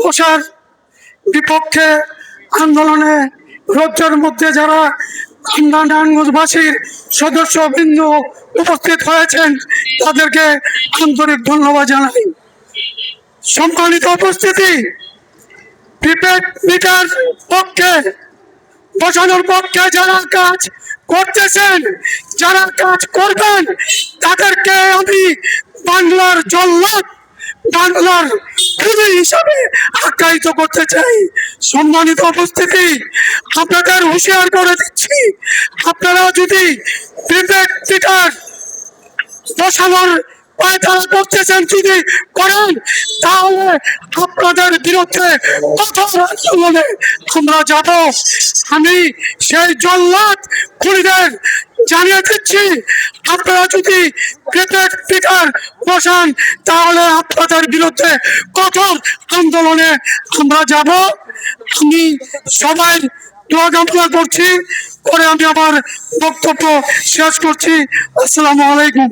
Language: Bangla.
বসার বিপক্ষে আন্দোলনে রোজ্জের মধ্যে যারা নারায়ণগঞ্জবাসীর সদস্যবৃন্দ উপস্থিত হয়েছেন তাদেরকে আন্তরিক ধন্যবাদ জানাই। সম্মানিত উপস্থিতি, প্রিপেড মিটার পক্ষে বসানোর পক্ষে যারা কাজ করতেছেন, যারা কাজ করবেন, তাদেরকে আমি বাংলার জল্লাদ, বাংলার খুনি হিসাবে আখ্যায়িত করতে চাই। সম্মানিত উপস্থিতি, আপনাদের হুঁশিয়ার করে দিচ্ছি, আপনারা যদি প্রিপেড মিটার বসানোর পায়তারা করতেছেন যদি করেন, তাহলে আপনাদের বিরুদ্ধে কঠোর আন্দোলনে আমরা যাব। আমি সেই জল্লাদ খুনিদের জানিয়ে দিচ্ছি, আপনারা যদি প্রিপেড মিটার বসান তাহলে আপনাদের বিরুদ্ধে কঠোর আন্দোলনে আমরা যাব। আমি সবাই দোয়া কামনা করছি, করে আমি আমার বক্তব্য শেষ করছি। আসসালামু আলাইকুম।